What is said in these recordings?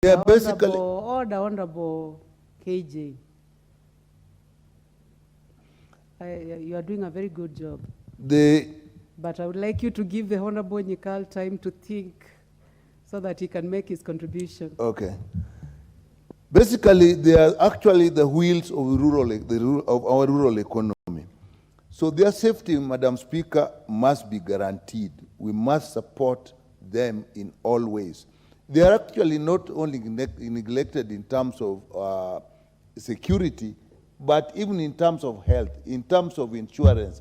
They are basically... Honorable KJ. You are doing a very good job. But I would like you to give the Honorable Nyikal time to think so that he can make his contribution. Okay. Basically, they are actually the wheels of of our rural economy. So their safety, Madam Speaker, must be guaranteed. We must support them in all ways. They are actually not only neglected in terms of security, but even in terms of health, in terms of insurance,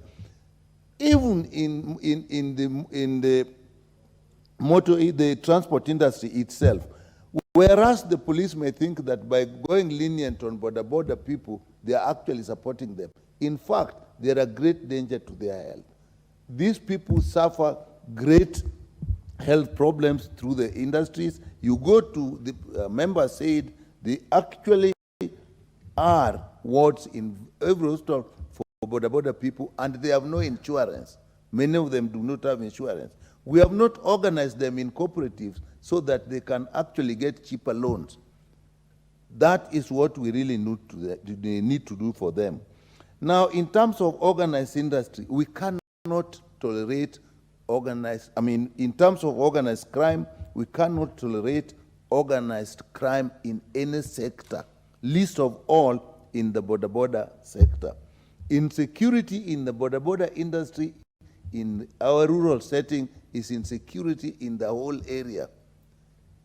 even in the transport industry itself. Whereas the police may think that by going lenient on Bodaboda people, they are actually supporting them. In fact, they are a great danger to their health. These people suffer great health problems through the industries. You go to, the members said, they actually are wards in every hospital for Bodaboda people, and they have no insurance. Many of them do not have insurance. We have not organized them in cooperatives so that they can actually get cheaper loans. That is what we really need to do for them. Now, in terms of organized industry, we cannot tolerate in terms of organized crime, we cannot tolerate organized crime in any sector, least of all in the Bodaboda sector. Insecurity in the Bodaboda industry, in our rural setting, is insecurity in the whole area.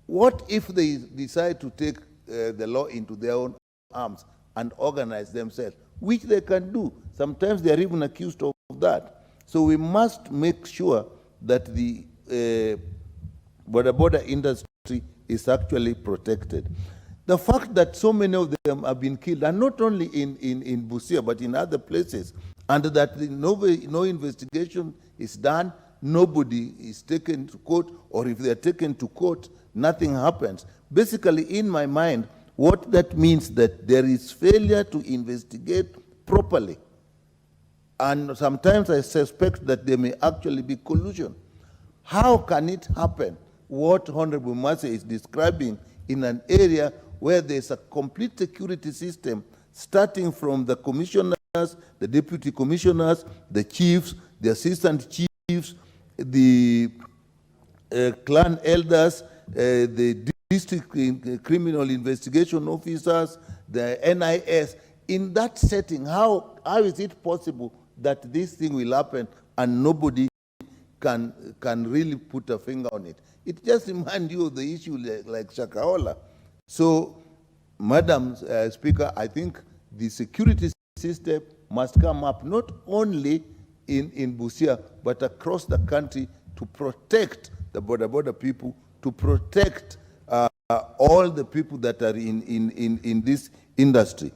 What if they decide to take the law into their own arms and organize themselves, which they can do? Sometimes they are even accused of that. So we must make sure that the Bodaboda industry is actually protected. The fact that so many of them have been killed, and not only in Busia, but in other places, and that no investigation is done, nobody is taken to court, or if they are taken to court, nothing happens. Basically, in my mind, what that means that there is failure to investigate properly. And sometimes I suspect that there may actually be collusion. How can it happen? What Honorable Mase is describing in an area where there's a complete security system, starting from the commissioners, the deputy commissioners, the chiefs, the assistant chiefs, the clan elders, the district criminal investigation officers, the NIS. In that setting, how is it possible that this thing will happen and nobody can really put a finger on it? It just reminds you of the issue like Shakahola. So, Madam Speaker, I think the security system must come up not only in Busia, but across the country to protect the Bodaboda people, to protect all the people that are in this industry.